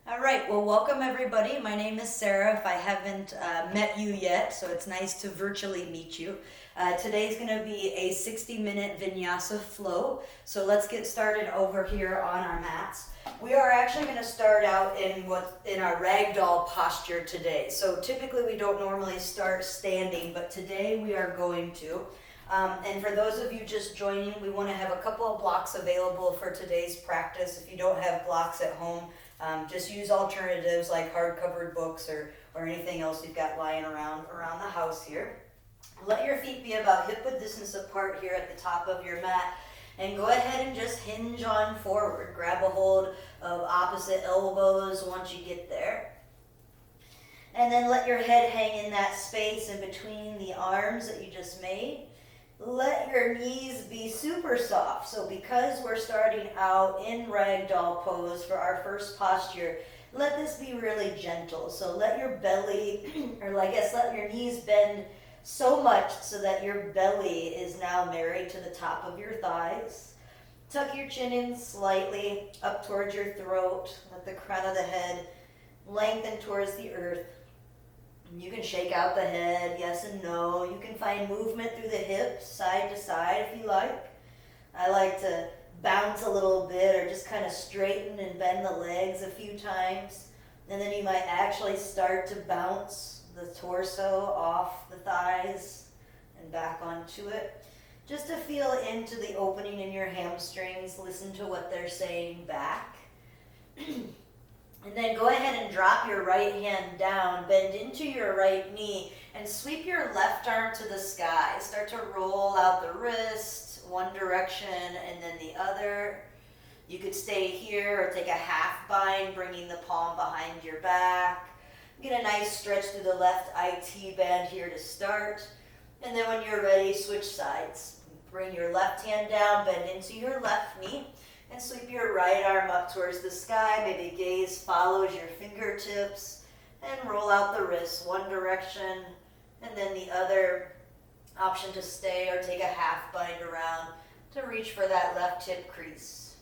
All right, well, welcome everybody. My name is Sarah, if I haven't met you yet, so it's nice to virtually meet you. Today's going to be a 60-minute Vinyasa flow, so let's get started over here on our mats. We are actually going to start out in our Ragdoll posture today. So typically we don't normally start standing, but today we are going to. And for those of you just joining, we want to have a couple of blocks available for today's practice. If you don't have blocks at home, just use alternatives like hard-covered books or anything else you've got lying around the house here. Let your feet be about hip-width distance apart here at the top of your mat. And go ahead and just hinge on forward. Grab a hold of opposite elbows once you get there. And then let your head hang in that space in between the arms that you just made. Let your knees be super soft. So because we're starting out in Ragdoll Pose for our first posture, let this be really gentle. So let your belly, let your knees bend so much so that your belly is now married to the top of your thighs. Tuck your chin in slightly up towards your throat. Let the crown of the head lengthen towards the earth. You can shake out the head, yes and no. You can find movement through the hips, side to side if you like. I like to bounce a little bit or just kind of straighten and bend the legs a few times. And then you might actually start to bounce the torso off the thighs and back onto it. Just to feel into the opening in your hamstrings, listen to what they're saying back. And then go ahead and drop your right hand down, bend into your right knee, and sweep your left arm to the sky. Start to roll out the wrist, one direction and then the other. You could stay here or take a half bind, bringing the palm behind your back. Get a nice stretch through the left IT band here to start. And then when you're ready, switch sides. Bring your left hand down, bend into your left knee. And sweep your right arm up towards the sky. Maybe gaze follows your fingertips. And roll out the wrists one direction and then the other. Option to stay or take a half bind around to reach for that left hip crease.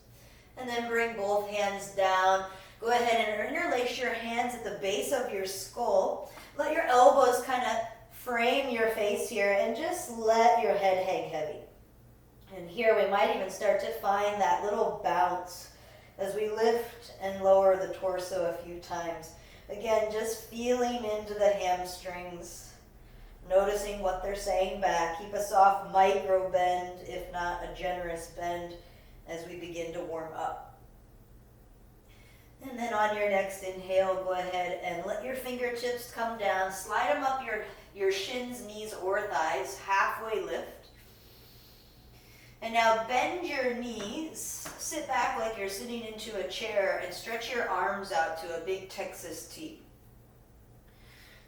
And then bring both hands down. Go ahead and interlace your hands at the base of your skull. Let your elbows kind of frame your face here and just let your head hang heavy. And here we might even start to find that little bounce as we lift and lower the torso a few times. Again, just feeling into the hamstrings, noticing what they're saying back. Keep a soft micro bend, if not a generous bend, as we begin to warm up. And then on your next inhale, go ahead and let your fingertips come down. Slide them up your shins, knees, or thighs, halfway lift. And now bend your knees, sit back like you're sitting into a chair, and stretch your arms out to a big Texas T.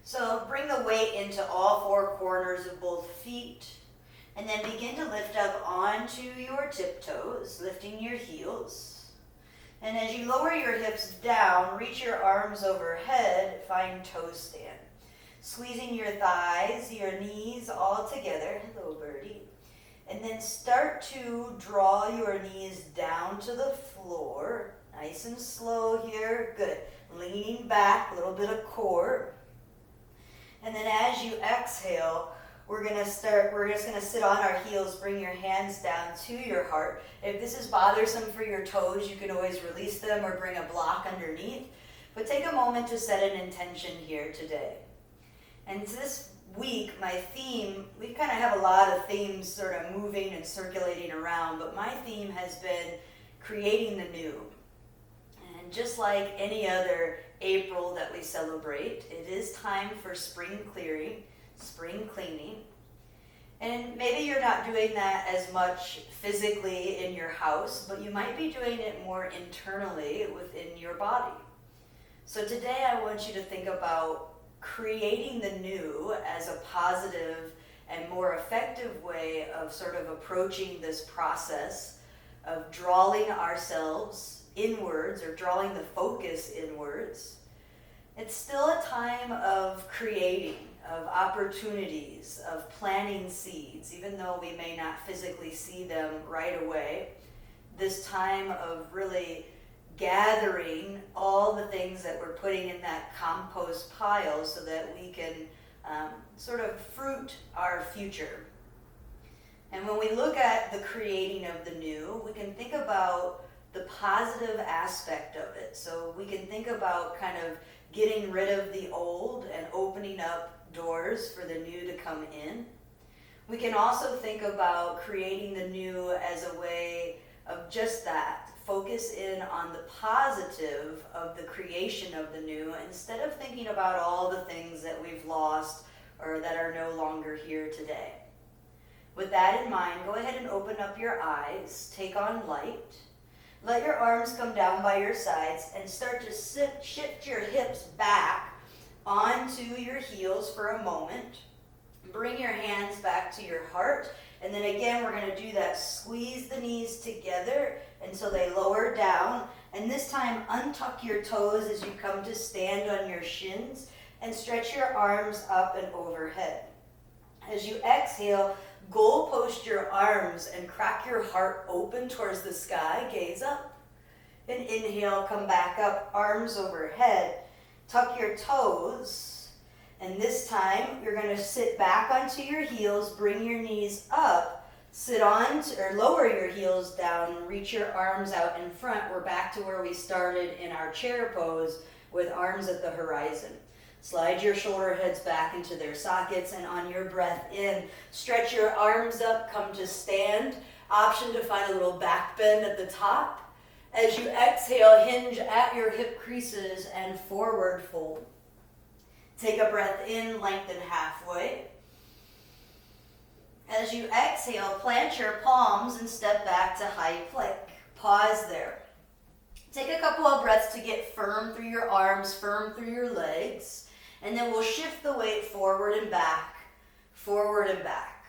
So bring the weight into all four corners of both feet, and then begin to lift up onto your tiptoes, lifting your heels. And as you lower your hips down, reach your arms overhead, find toe stand. Squeezing your thighs, your knees all together, hello birdie. And then start to draw your knees down to the floor. Nice and slow here. Good. Leaning back, a little bit of core. And then as you exhale, we're just going to sit on our heels, bring your hands down to your heart. If this is bothersome for your toes, you can always release them or bring a block underneath. But take a moment to set an intention here today. And this week, my theme, we kind of have a lot of themes sort of moving and circulating around, but my theme has been creating the new. And just like any other April that we celebrate, it is time for spring clearing, spring cleaning. And maybe you're not doing that as much physically in your house, but you might be doing it more internally within your body. So today I want you to think about creating the new as a positive and more effective way of sort of approaching this process of drawing ourselves inwards or drawing the focus inwards. It's still a time of creating, of opportunities, of planting seeds, even though we may not physically see them right away. This time of really gathering all the things that we're putting in that compost pile so that we can sort of fruit our future. And when we look at the creating of the new, we can think about the positive aspect of it. So we can think about kind of getting rid of the old and opening up doors for the new to come in. We can also think about creating the new as a way of just that. Focus in on the positive of the creation of the new instead of thinking about all the things that we've lost or that are no longer here today. With that in mind, go ahead and open up your eyes, take on light. Let your arms come down by your sides and start to shift your hips back onto your heels for a moment. Bring your hands back to your heart. And then again, we're going to do that. Squeeze the knees together until they lower down. And this time, untuck your toes as you come to stand on your shins and stretch your arms up and overhead. As you exhale, goal post your arms and crack your heart open towards the sky. Gaze up. And inhale, come back up, arms overhead. Tuck your toes. And this time, you're going to sit back onto your heels, bring your knees up, sit on or lower your heels down, reach your arms out in front. We're back to where we started in our chair pose with arms at the horizon. Slide your shoulder heads back into their sockets, and on your breath in, stretch your arms up, come to stand. Option to find a little back bend at the top. As you exhale, hinge at your hip creases and forward fold. Take a breath in, lengthen halfway. As you exhale, plant your palms and step back to high plank. Pause there. Take a couple of breaths to get firm through your arms, firm through your legs, and then we'll shift the weight forward and back, forward and back.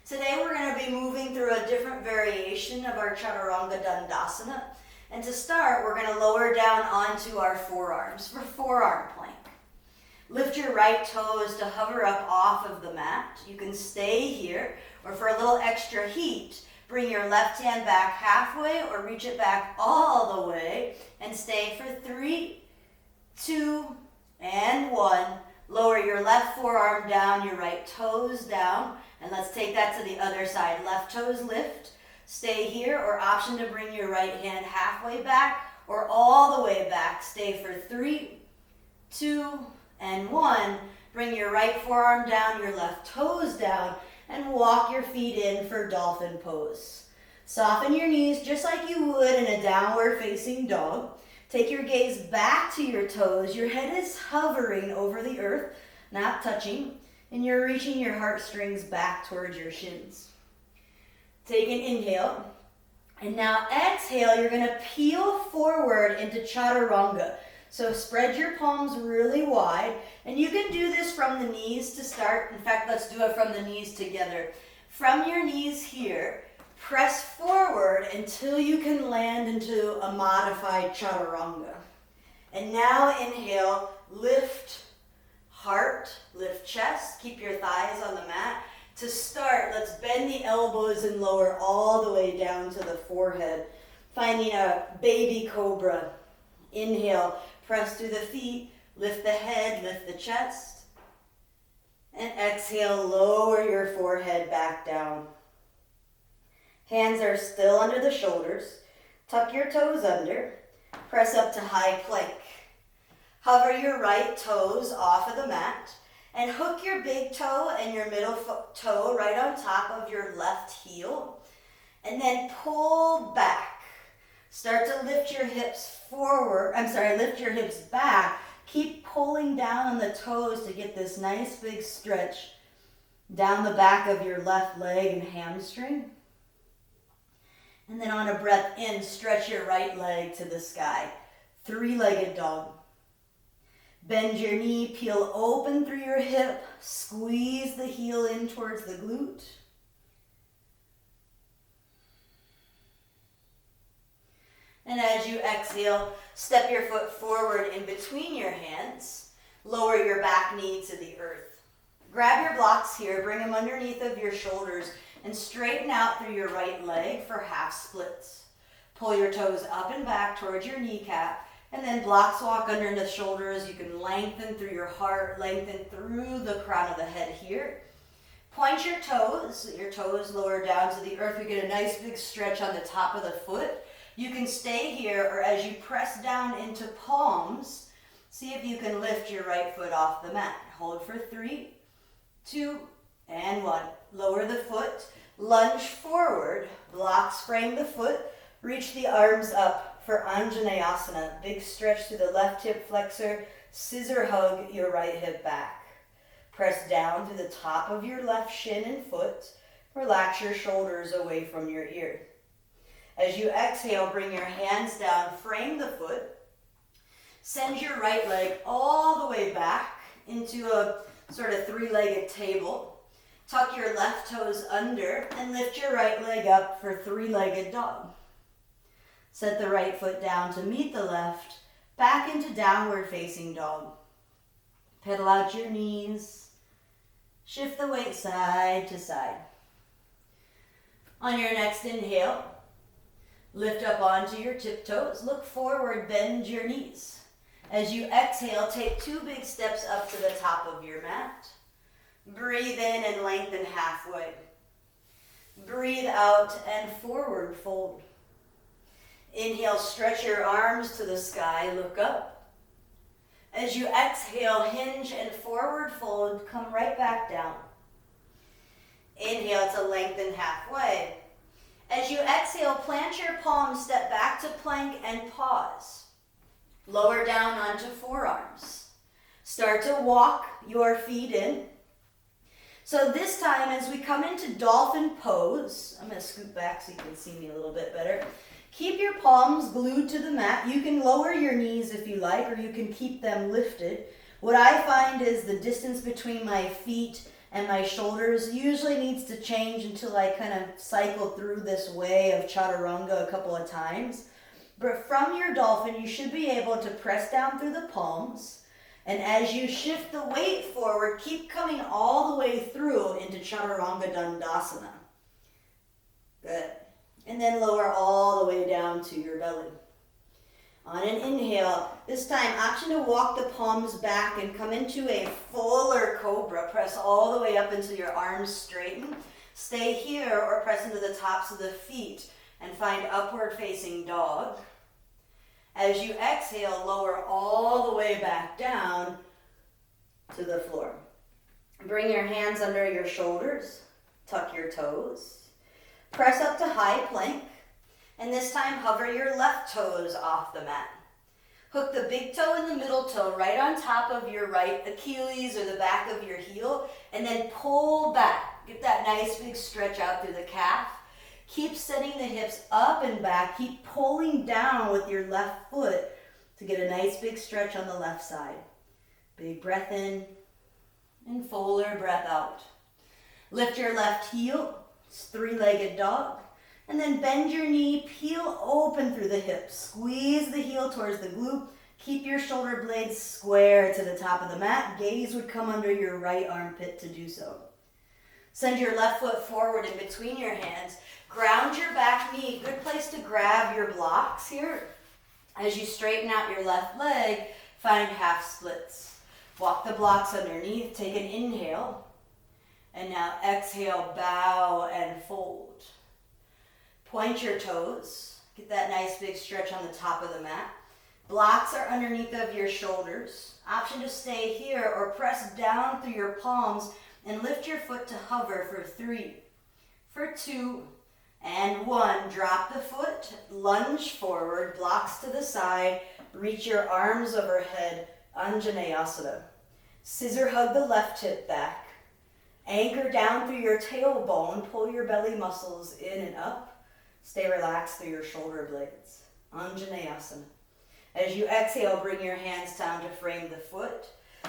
Today we're going to be moving through a different variation of our Chaturanga Dandasana. And to start, we're going to lower down onto our forearms for forearm plank. Lift your right toes to hover up off of the mat. You can stay here, or for a little extra heat, bring your left hand back halfway or reach it back all the way and stay for 3, 2, and 1. Lower your left forearm down, your right toes down, and let's take that to the other side. Left toes lift, stay here, or option to bring your right hand halfway back or all the way back. Stay for 3, 2, and 1. Bring your right forearm down, your left toes down, and walk your feet in for Dolphin Pose. Soften your knees just like you would in a downward facing dog. Take your gaze back to your toes. Your head is hovering over the earth, not touching, and you're reaching your heartstrings back towards your shins. Take an inhale, and now exhale. You're going to peel forward into Chaturanga. So spread your palms really wide, and you can do this from the knees to start. In fact, let's do it from the knees together. From your knees here, press forward until you can land into a modified Chaturanga. And now inhale, lift heart, lift chest, keep your thighs on the mat. To start, let's bend the elbows and lower all the way down to the forehead, finding a baby cobra. Inhale. Press through the feet, lift the head, lift the chest. And exhale, lower your forehead back down. Hands are still under the shoulders. Tuck your toes under. Press up to high plank. Hover your right toes off of the mat and hook your big toe and your middle toe right on top of your left heel. And then pull back. Start to lift your hips forward. Lift your hips back. Keep pulling down on the toes to get this nice big stretch down the back of your left leg and hamstring. And then on a breath in, stretch your right leg to the sky. 3-legged dog. Bend your knee, peel open through your hip, squeeze the heel in towards the glute. And as you exhale, step your foot forward in between your hands. Lower your back knee to the earth. Grab your blocks here, bring them underneath of your shoulders, and straighten out through your right leg for half splits. Pull your toes up and back towards your kneecap, and then blocks walk under the shoulders. You can lengthen through your heart, lengthen through the crown of the head here. Point your toes lower down to the earth. We get a nice big stretch on the top of the foot. You can stay here, or as you press down into palms, see if you can lift your right foot off the mat. Hold for 3, 2, and 1. Lower the foot, lunge forward, blocks frame the foot, reach the arms up for Anjaneyasana. Big stretch through the left hip flexor, scissor hug your right hip back. Press down through the top of your left shin and foot. Relax your shoulders away from your ear. As you exhale, bring your hands down, frame the foot. Send your right leg all the way back into a sort of 3-legged table. Tuck your left toes under and lift your right leg up for 3-legged dog. Set the right foot down to meet the left, back into downward facing dog. Pedal out your knees. Shift the weight side to side. On your next inhale, lift up onto your tiptoes. Look forward, bend your knees. As you exhale, take 2 big steps up to the top of your mat. Breathe in and lengthen halfway. Breathe out and forward fold. Inhale, stretch your arms to the sky, look up. As you exhale, hinge and forward fold, come right back down. Inhale to lengthen halfway. As you exhale, plant your palms, step back to plank and pause. Lower down onto forearms. Start to walk your feet in. So this time, as we come into Dolphin Pose, I'm going to scoot back so you can see me a little bit better. Keep your palms glued to the mat. You can lower your knees if you like, or you can keep them lifted. What I find is the distance between my feet and my shoulders usually needs to change until I kind of cycle through this way of chaturanga a couple of times. But from your dolphin, you should be able to press down through the palms. And as you shift the weight forward, keep coming all the way through into chaturanga dandasana. Good. And then lower all the way down to your belly. On an inhale, this time option to walk the palms back and come into a fuller cobra. Press all the way up until your arms straighten. Stay here or press into the tops of the feet and find upward facing dog. As you exhale, lower all the way back down to the floor. Bring your hands under your shoulders. Tuck your toes. Press up to high plank, and this time hover your left toes off the mat. Hook the big toe and the middle toe right on top of your right Achilles or the back of your heel, and then pull back. Get that nice big stretch out through the calf. Keep setting the hips up and back. Keep pulling down with your left foot to get a nice big stretch on the left side. Big breath in and fuller breath out. Lift your left heel. It's 3-legged dog. And then bend your knee, peel open through the hips. Squeeze the heel towards the glute. Keep your shoulder blades square to the top of the mat. Gaze would come under your right armpit to do so. Send your left foot forward in between your hands. Ground your back knee. Good place to grab your blocks here. As you straighten out your left leg, find half splits. Walk the blocks underneath. Take an inhale. And now exhale, bow and fold. Point your toes. Get that nice big stretch on the top of the mat. Blocks are underneath of your shoulders. Option to stay here or press down through your palms and lift your foot to hover for 3, for 2, and 1. Drop the foot, lunge forward, blocks to the side, reach your arms overhead, Anjaneyasana. Scissor hug the left hip back. Anchor down through your tailbone, pull your belly muscles in and up. Stay relaxed through your shoulder blades. Anjaneyasana. As you exhale, bring your hands down to frame the foot.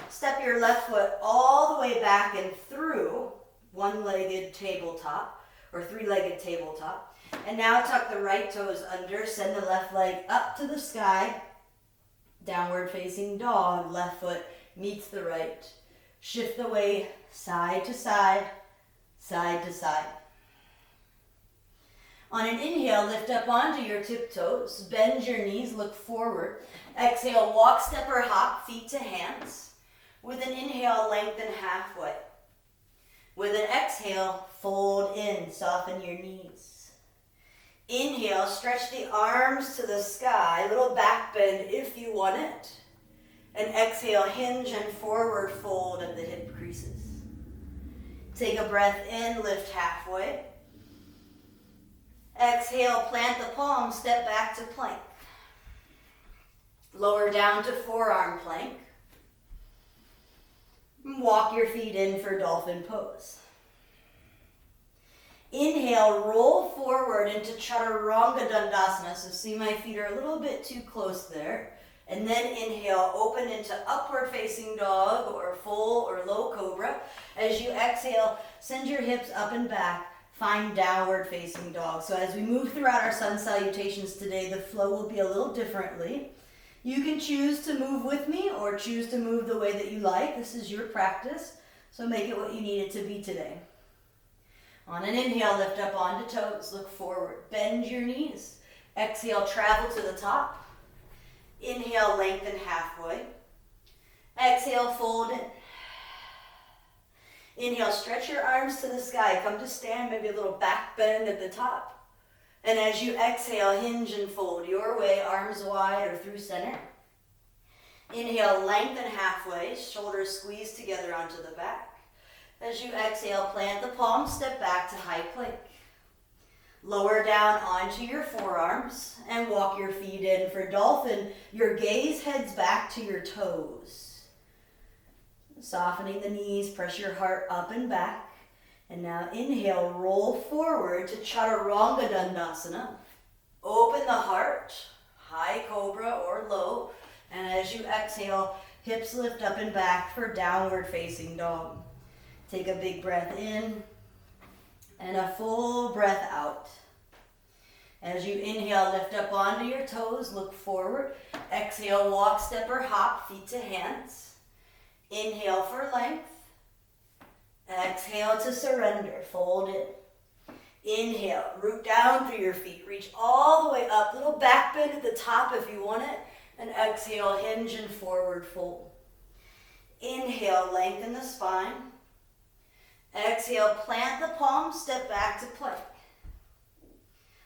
Step your left foot all the way back and through one-legged tabletop or 3-legged tabletop. And now tuck the right toes under. Send the left leg up to the sky. Downward facing dog. Left foot meets the right. Shift the weight side to side, side to side. On an inhale, lift up onto your tiptoes, bend your knees, look forward. Exhale, walk, step, or hop, feet to hands. With an inhale, lengthen halfway. With an exhale, fold in, soften your knees. Inhale, stretch the arms to the sky, little back bend if you want it. And exhale, hinge and forward fold at the hip creases. Take a breath in, lift halfway. Exhale, plant the palms, step back to plank. Lower down to forearm plank. Walk your feet in for Dolphin Pose. Inhale, roll forward into Chaturanga Dandasana. So see my feet are a little bit too close there. And then inhale, open into upward facing dog or full or low cobra. As you exhale, send your hips up and back. Find downward facing dog. So as we move throughout our sun salutations today, the flow will be a little differently. You can choose to move with me or choose to move the way that you like. This is your practice, so make it what you need it to be today. On an inhale, lift up onto toes, look forward, bend your knees. Exhale, travel to the top. Inhale, lengthen halfway. Exhale, fold in. Inhale, stretch your arms to the sky. Come to stand, maybe a little back bend at the top. And as you exhale, hinge and fold your way, arms wide or through center. Inhale, lengthen halfway, shoulders squeeze together onto the back. As you exhale, plant the palms, step back to high plank. Lower down onto your forearms and walk your feet in for dolphin. Your gaze heads back to your toes. Softening the knees, press your heart up and back. And now inhale, roll forward to Chaturanga Dandasana. Open the heart, high cobra or low. And as you exhale, hips lift up and back for downward facing dog. Take a big breath in and a full breath out. As you inhale, lift up onto your toes, look forward. Exhale, walk, step, or hop, feet to hands. Inhale for length. Exhale to surrender, fold in. Inhale, root down through your feet, reach all the way up, little back bend at the top if you want it. And exhale, hinge and forward fold. Inhale, lengthen the spine. Exhale, plant the palms, step back to plank.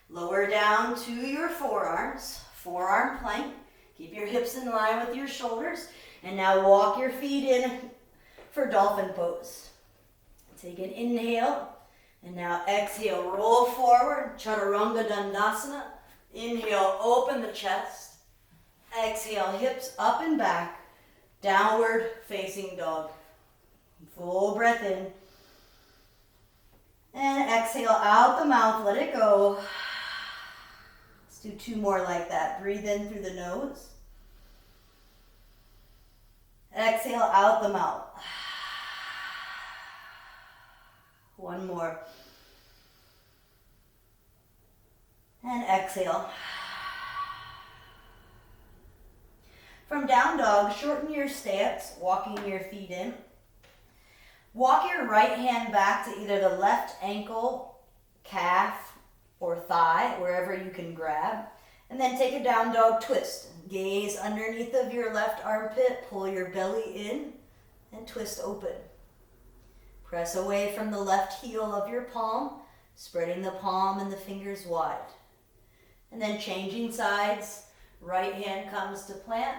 Lower down to your forearms, forearm plank. Keep your hips in line with your shoulders. And now walk your feet in for Dolphin Pose. Take an inhale. And now exhale, roll forward, Chaturanga Dandasana. Inhale, open the chest. Exhale, hips up and back, downward facing dog. Full breath in. And exhale out the mouth, let it go. Let's do two more like that. Breathe in through the nose. Exhale out the mouth. One more. And exhale. From down dog, shorten your stance, walking your feet in. Walk your right hand back to either the left ankle, calf, or thigh, wherever you can grab. And then take a down dog twist. Gaze underneath of your left armpit, pull your belly in, and twist open. Press away from the left heel of your palm, spreading the palm and the fingers wide. And then changing sides, right hand comes to plant,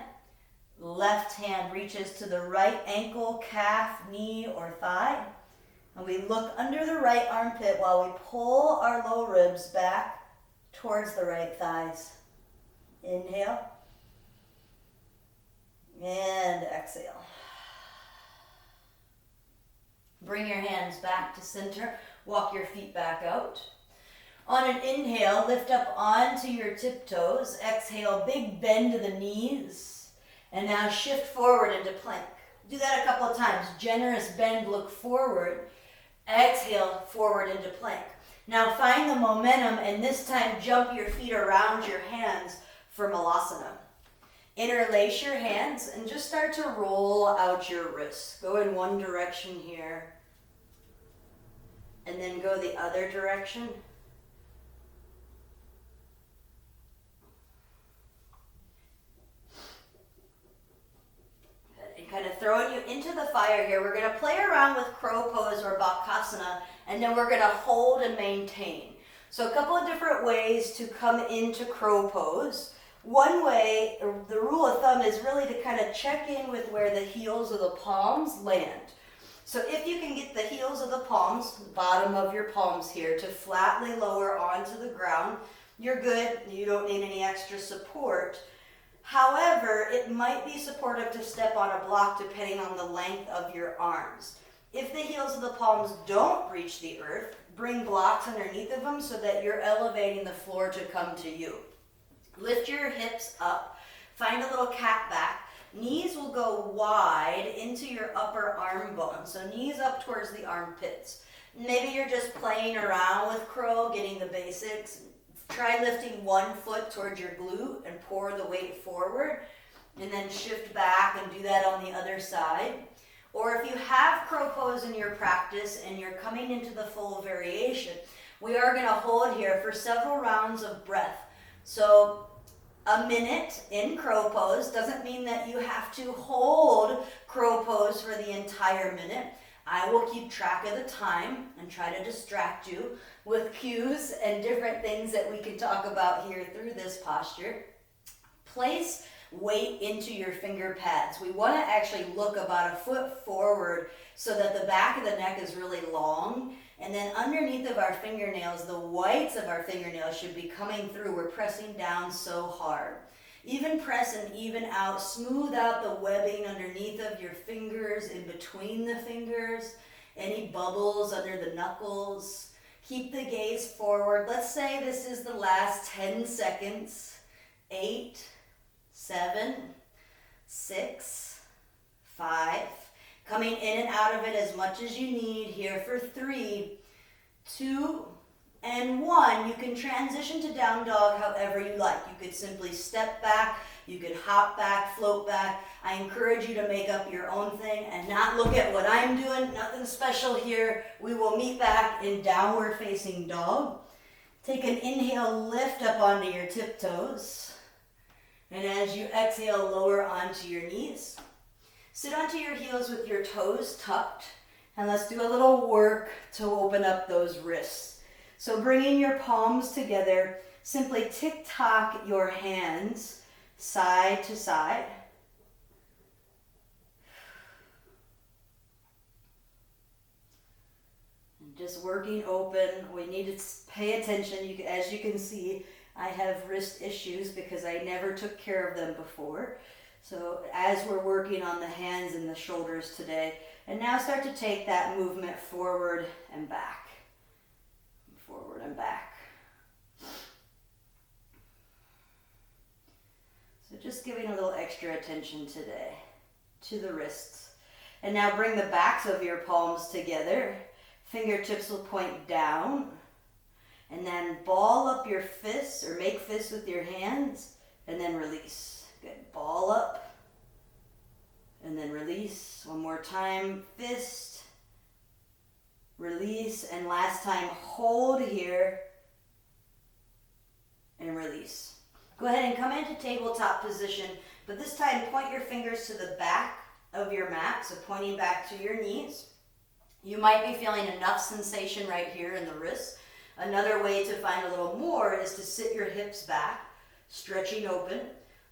left hand reaches to the right ankle, calf, knee, or thigh. And we look under the right armpit while we pull our low ribs back towards the right thighs. Inhale. And exhale. Bring your hands back to center. Walk your feet back out. On an inhale, lift up onto your tiptoes. Exhale, big bend to the knees. And now shift forward into plank. Do that a couple of times. Generous bend, look forward. Exhale, forward into plank. Now find the momentum and this time jump your feet around your hands for Malasana. Interlace your hands and just start to roll out your wrists. Go in one direction here and then go the other direction. throwing you into the fire here. We're going to play around with Crow Pose or Gomukhasana, and then we're going to hold and maintain. So a couple of different ways to come into Crow Pose. One way, the rule of thumb, is really to kind of check in with where the heels of the palms land. So if you can get the heels of the palms, the bottom of your palms here, to flatly lower onto the ground, you're good. You don't need any extra support. However, it might be supportive to step on a block depending on the length of your arms. If the heels of the palms don't reach the earth, bring blocks underneath of them so that you're elevating the floor to come to you. Lift your hips up, find a little cat back. Knees will go wide into your upper arm bone, so knees up towards the armpits. Maybe you're just playing around with crow, getting the basics. Try lifting one foot towards your glute and pour the weight forward, and then shift back and do that on the other side. Or if you have Crow Pose in your practice and you're coming into the full variation, we are going to hold here for several rounds of breath. So a minute in Crow Pose doesn't mean that you have to hold Crow Pose for the entire minute. I will keep track of the time and try to distract you with cues and different things that we can talk about here through this posture. Place weight into your finger pads. We want to actually look about a foot forward so that the back of the neck is really long. And then underneath of our fingernails, the whites of our fingernails should be coming through. We're pressing down so hard. Even press and even out. Smooth out the webbing underneath of your fingers, in between the fingers. Any bubbles under the knuckles. Keep the gaze forward. Let's say this is the last 10 seconds. 8, 7, 6, 5. Coming in and out of it as much as you need here for 3, 2, and 1. You can transition to down dog however you like. You could simply step back, you could hop back, float back. I encourage you to make up your own thing and not look at what I'm doing. Nothing special here. We will meet back in downward facing dog. Take an inhale, lift up onto your tiptoes. And as you exhale, lower onto your knees. Sit onto your heels with your toes tucked. And let's do a little work to open up those wrists. So bringing your palms together, simply tick-tock your hands side to side. And just working open. We need to pay attention. As you can see, I have wrist issues because I never took care of them before. So as we're working on the hands and the shoulders today, and now start to take that movement forward and back. Forward and back. So just giving a little extra attention today to the wrists. And now bring the backs of your palms together. Fingertips will point down. And then ball up your fists, or make fists with your hands, and then release. Good. Ball up. And then release. One more time. Fist. Release, and last time, hold here and release. Go ahead and come into tabletop position, but this time point your fingers to the back of your mat, so pointing back to your knees. You might be feeling enough sensation right here in the wrists. Another way to find a little more is to sit your hips back, stretching open.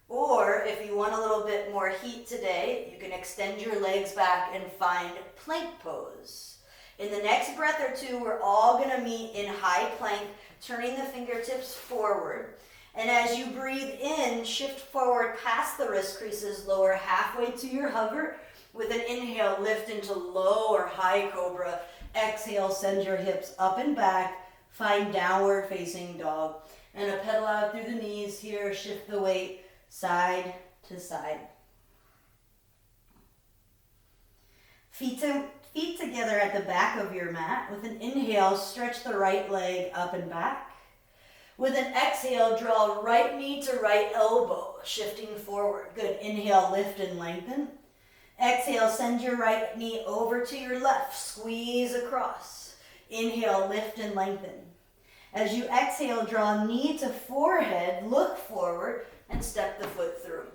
Or if you want a little bit more heat today, you can extend your legs back and find plank pose. In the next breath or two, we're all going to meet in high plank, turning the fingertips forward. And as you breathe in, shift forward past the wrist creases, lower halfway to your hover. With an inhale, lift into low or high cobra. Exhale, send your hips up and back. Find downward facing dog. And a pedal out through the knees here. Shift the weight side to side. Feet together at the back of your mat. With an inhale, stretch the right leg up and back. With an exhale, draw right knee to right elbow, shifting forward. Good. Inhale, lift and lengthen. Exhale, send your right knee over to your left. Squeeze across. Inhale, lift and lengthen. As you exhale, draw knee to forehead, look forward, and step the foot through.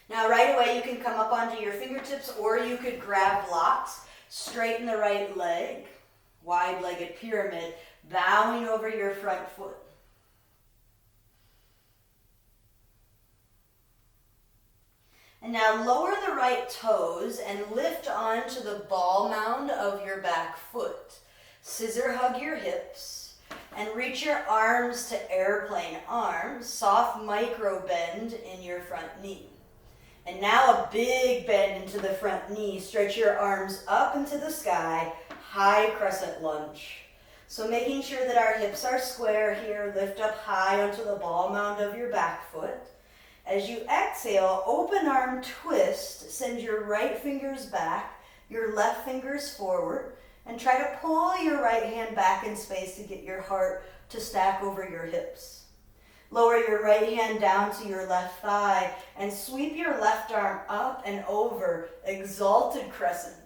Now right away you can come up onto your fingertips or you could grab blocks. Straighten the right leg, wide-legged pyramid, bowing over your front foot. And now lower the right toes and lift onto the ball mound of your back foot. Scissor hug your hips and reach your arms to airplane arms. Soft micro bend in your front knee. And now a big bend into the front knee. Stretch your arms up into the sky. High crescent lunge. So making sure that our hips are square here. Lift up high onto the ball mound of your back foot. As you exhale, open arm twist. Send your right fingers back, your left fingers forward, and try to pull your right hand back in space to get your heart to stack over your hips. Lower your right hand down to your left thigh and sweep your left arm up and over. Exalted crescent.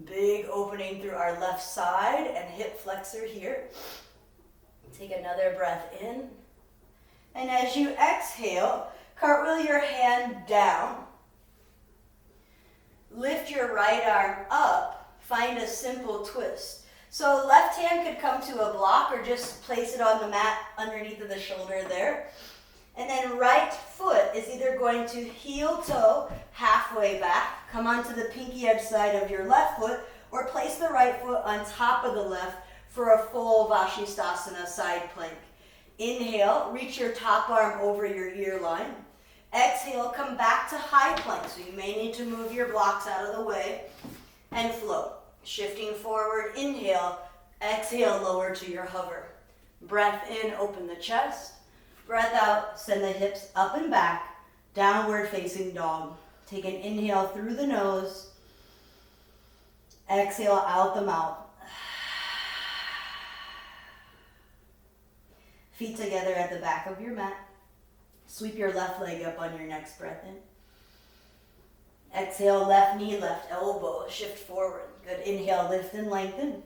Big opening through our left side and hip flexor here. Take another breath in. And as you exhale, cartwheel your hand down. Lift your right arm up. Find a simple twist. So left hand could come to a block or just place it on the mat underneath of the shoulder there. And then right foot is either going to heel toe halfway back, come onto the pinky edge side of your left foot, or place the right foot on top of the left for a full Vashisthasana side plank. Inhale, reach your top arm over your ear line. Exhale, come back to high plank. So you may need to move your blocks out of the way and float. Shifting forward, inhale, exhale, lower to your hover. Breath in, open the chest. Breath out, send the hips up and back, downward facing dog. Take an inhale through the nose. Exhale out the mouth. Feet together at the back of your mat. Sweep your left leg up on your next breath in. Exhale, left knee, left elbow, shift forward. Good, inhale, lift and lengthen.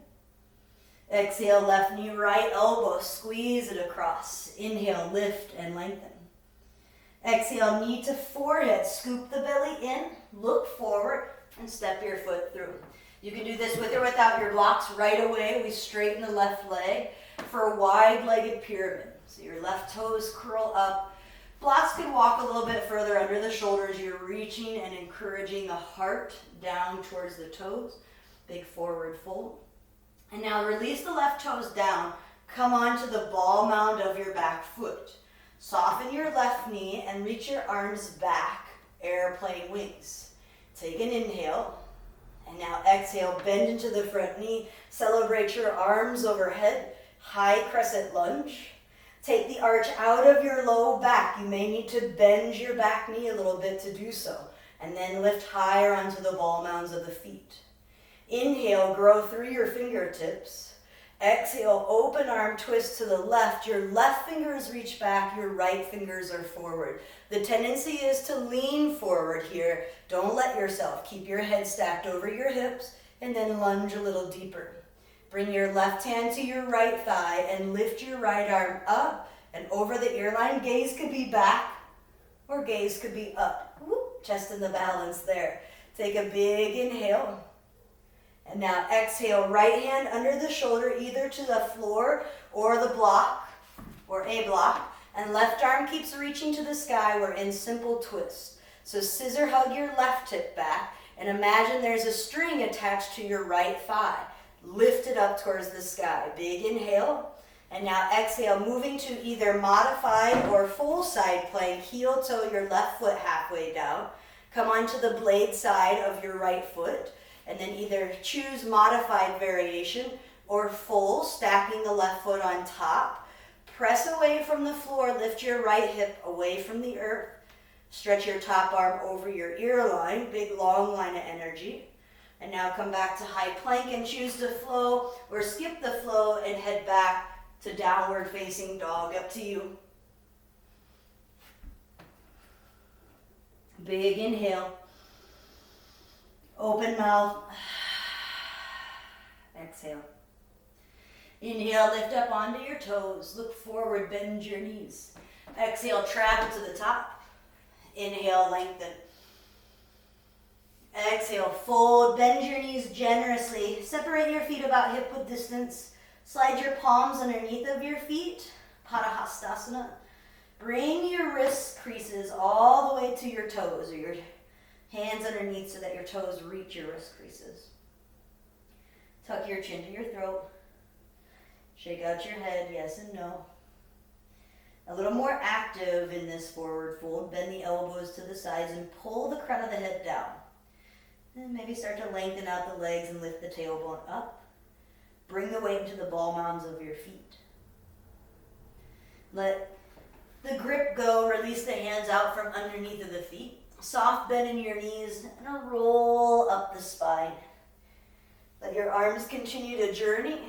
Exhale, left knee, right elbow, squeeze it across. Inhale, lift and lengthen. Exhale, knee to forehead, scoop the belly in, look forward, and step your foot through. You can do this with or without your blocks. Right away, we straighten the left leg for a wide-legged pyramid. So your left toes curl up. Blocks can walk a little bit further under the shoulders. You're reaching and encouraging the heart down towards the toes. Big forward fold. And now release the left toes down. Come onto the ball mound of your back foot. Soften your left knee and reach your arms back. Airplane wings. Take an inhale. And now exhale, bend into the front knee. Celebrate your arms overhead. High crescent lunge. Take the arch out of your low back. You may need to bend your back knee a little bit to do so. And then lift higher onto the ball mounds of the feet. Inhale, grow through your fingertips. Exhale, open arm twist to the left. Your left fingers reach back, your right fingers are forward. The tendency is to lean forward here. Don't let yourself. Keep your head stacked over your hips and then lunge a little deeper. Bring your left hand to your right thigh and lift your right arm up and over the ear line. Gaze could be back or gaze could be up. Whoop, chest in the balance there. Take a big inhale. And now exhale, right hand under the shoulder, either to the floor or the block or a block. And left arm keeps reaching to the sky. We're in simple twist. So scissor hug your left hip back and imagine there's a string attached to your right thigh. Lift it up towards the sky. Big inhale. And now exhale, moving to either modified or full side plank. Heel toe your left foot halfway down. Come onto the blade side of your right foot. And then either choose modified variation or full, stacking the left foot on top. Press away from the floor. Lift your right hip away from the earth. Stretch your top arm over your ear line. Big long line of energy. And now come back to high plank and choose to flow or skip the flow and head back to downward facing dog. Up to you. Big inhale. Open mouth. Exhale. Inhale, lift up onto your toes. Look forward, bend your knees. Exhale, travel to the top. Inhale, lengthen. exhale, fold, bend your knees generously. Separate your feet about hip width distance. Slide your palms underneath of your feet, Padahastasana. Bring your wrist creases all the way to your toes, or your hands underneath so that your toes reach your wrist creases. Tuck your chin to your throat. Shake out your head, yes and no. A little more active in this forward fold. Bend the elbows to the sides and pull the crown of the head down. And maybe start to lengthen out the legs and lift the tailbone up. Bring the weight into the ball mounds of your feet. Let the grip go. Release the hands out from underneath of the feet. Soft bend in your knees and a roll up the spine. Let your arms continue to journey.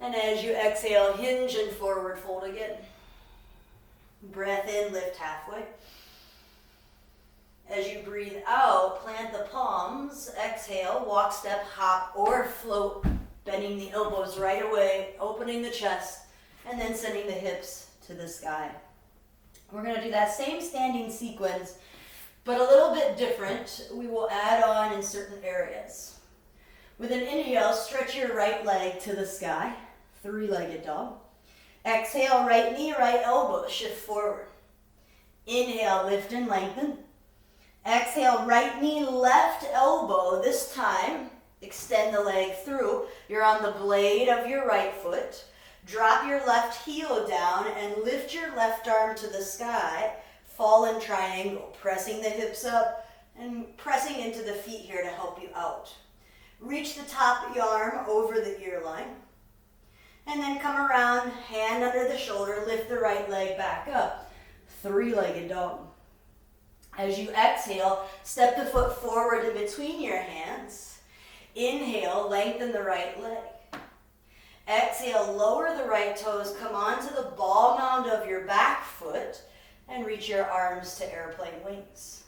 And as you exhale, hinge and forward fold again. Breath in, lift halfway. As you breathe out, plant the palms. Exhale, walk, step, hop, or float. Bending the elbows right away, opening the chest, and then sending the hips to the sky. We're going to do that same standing sequence, but a little bit different. We will add on in certain areas. With an inhale, stretch your right leg to the sky. Three-legged dog. Exhale, right knee, right elbow, shift forward. Inhale, lift and lengthen. Exhale, right knee, left elbow. This time, extend the leg through. You're on the blade of your right foot. Drop your left heel down and lift your left arm to the sky. Fallen triangle, pressing the hips up and pressing into the feet here to help you out. Reach the top of the arm over the ear line. And then come around, hand under the shoulder, lift the right leg back up. Three-legged dog. As you exhale, step the foot forward in between your hands. Inhale, lengthen the right leg. Exhale, lower the right toes, come onto the ball mound of your back foot, and reach your arms to airplane wings.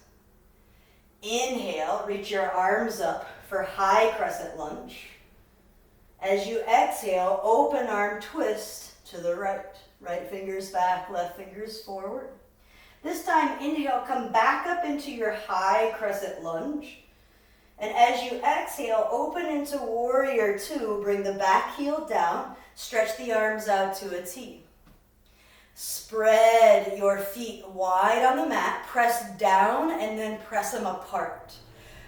Inhale, reach your arms up for high crescent lunge. As you exhale, open arm twist to the right. Right fingers back, left fingers forward. This time, inhale, come back up into your high crescent lunge. And as you exhale, open into warrior two. Bring the back heel down. Stretch the arms out to a T. Spread your feet wide on the mat. Press down and then press them apart.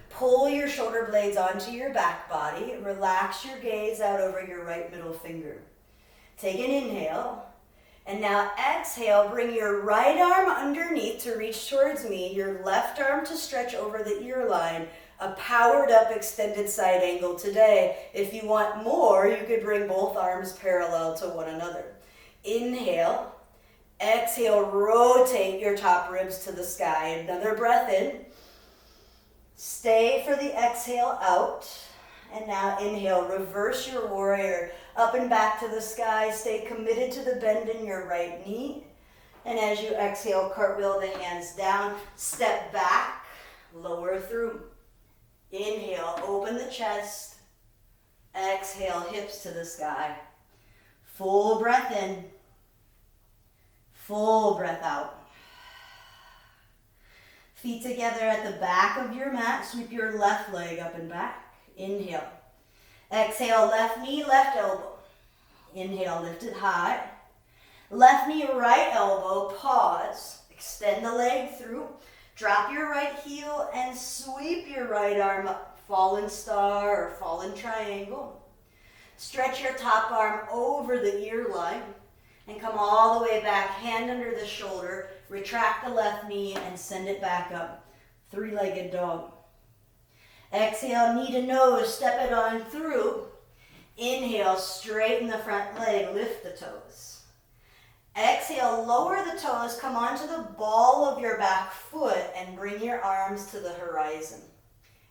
Pull your shoulder blades onto your back body. Relax your gaze out over your right middle finger. Take an inhale. And now exhale, bring your right arm underneath to reach towards me. Your left arm to stretch over the ear line. A powered up extended side angle today. If you want more, you could bring both arms parallel to one another. Inhale. Exhale, rotate your top ribs to the sky. Another breath in. Stay for the exhale out. And now inhale, reverse your warrior. Up and back to the sky. Stay committed to the bend in your right knee. And as you exhale, cartwheel the hands down. Step back, lower through. Inhale, open the chest. Exhale, hips to the sky. Full breath in. Full breath out. Feet together at the back of your mat. Sweep your left leg up and back. Inhale. Exhale, left knee, left elbow. Inhale, lift it high. Left knee, right elbow, pause. Extend the leg through. Drop your right heel and sweep your right arm up. Fallen star or fallen triangle. Stretch your top arm over the ear line and come all the way back, hand under the shoulder. Retract the left knee and send it back up. Three-legged dog. Exhale, knee to nose, step it on through. Inhale, straighten the front leg, lift the toes. Exhale, lower the toes, come onto the ball of your back foot and bring your arms to the horizon.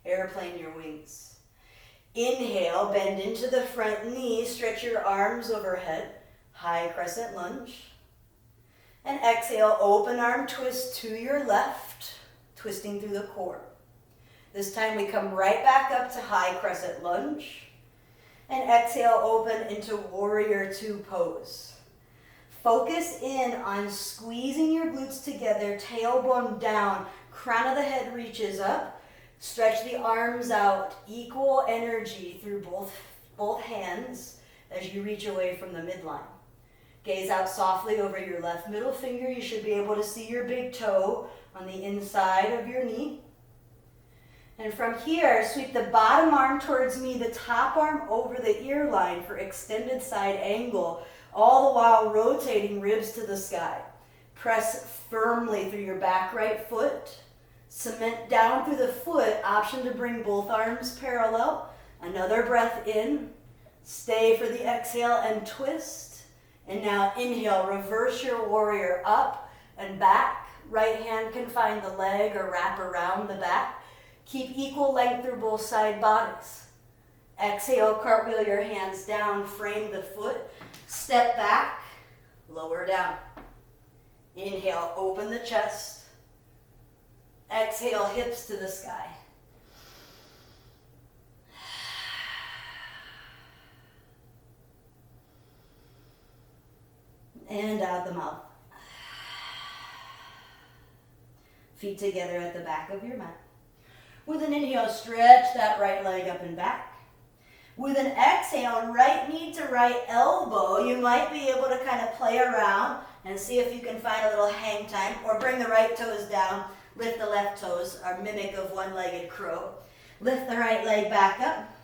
Airplane your wings. Inhale, bend into the front knee, stretch your arms overhead, high crescent lunge. And exhale, open arm twist to your left, twisting through the core. This time we come right back up to high crescent lunge. And exhale, open into warrior two pose. Focus in on squeezing your glutes together, tailbone down, crown of the head reaches up. Stretch the arms out, equal energy through both hands as you reach away from the midline. Gaze out softly over your left middle finger. You should be able to see your big toe on the inside of your knee. And from here, sweep the bottom arm towards me, the top arm over the ear line for extended side angle, all the while rotating ribs to the sky. Press firmly through your back right foot. Cement down through the foot, option to bring both arms parallel. Another breath in. Stay for the exhale and twist. And now inhale, reverse your warrior up and back. Right hand can find the leg or wrap around the back. Keep equal length through both side bodies. Exhale, cartwheel your hands down, frame the foot. Step back, lower down. Inhale, open the chest. Exhale, hips to the sky. And out the mouth. Feet together at the back of your mat. With an inhale, stretch that right leg up and back. With an exhale, right knee to right elbow, you might be able to kind of play around and see if you can find a little hang time, or bring the right toes down, lift the left toes, our mimic of one-legged crow. Lift the right leg back up.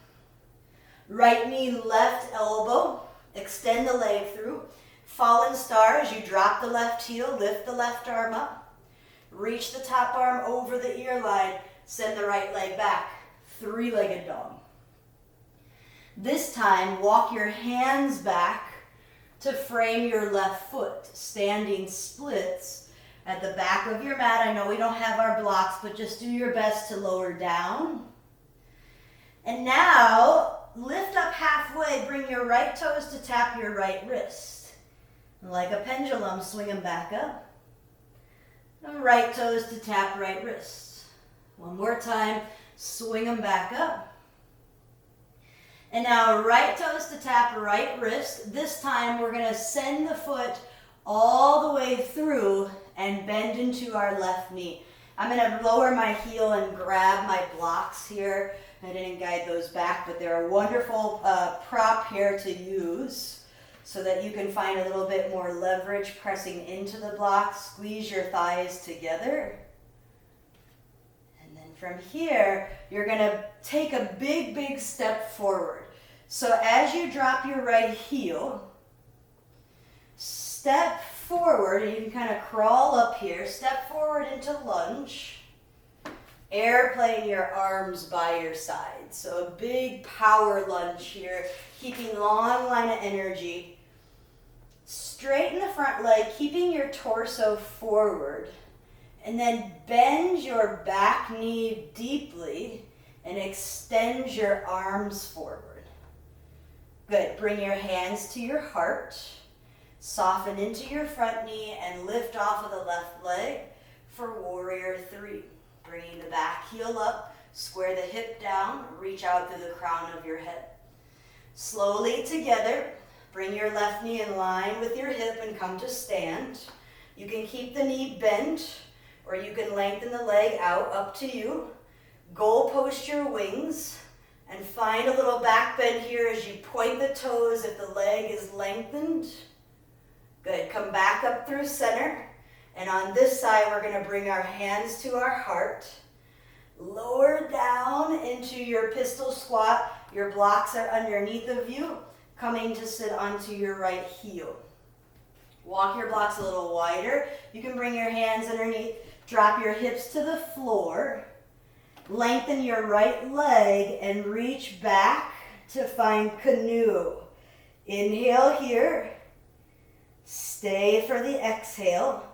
Right knee, left elbow, extend the leg through. Fallen star as you drop the left heel, lift the left arm up. Reach the top arm over the ear line, send the right leg back. Three-legged dog. This time, walk your hands back to frame your left foot. Standing splits at the back of your mat. I know we don't have our blocks, but just do your best to lower down. And now, lift up halfway. Bring your right toes to tap your right wrist. Like a pendulum, swing them back up. And right toes to tap right wrist. One more time, swing them back up. And now right toes to tap right wrist. This time we're going to send the foot all the way through and bend into our left knee. I'm going to lower my heel and grab my blocks here. I didn't guide those back, but they're a wonderful prop here to use so that you can find a little bit more leverage pressing into the blocks. Squeeze your thighs together. And then from here, you're going to take a big, big step forward. So as you drop your right heel, step forward, and you can kind of crawl up here. Step forward into lunge. Airplane your arms by your side. So a big power lunge here, keeping long line of energy. Straighten the front leg, keeping your torso forward. And then bend your back knee deeply and extend your arms forward. Good. Bring your hands to your heart. Soften into your front knee and lift off of the left leg for warrior three. Bringing the back heel up, square the hip down, reach out through the crown of your head. Slowly together, bring your left knee in line with your hip and come to stand. You can keep the knee bent, or you can lengthen the leg out, up to you. Goal post your wings and find a little back bend here as you point the toes if the leg is lengthened. Good. Come back up through center. And on this side, we're going to bring our hands to our heart. Lower down into your pistol squat. Your blocks are underneath of you, coming to sit onto your right heel. Walk your blocks a little wider. You can bring your hands underneath. Drop your hips to the floor. Lengthen your right leg and reach back to find canoe. Inhale here. Stay for the exhale.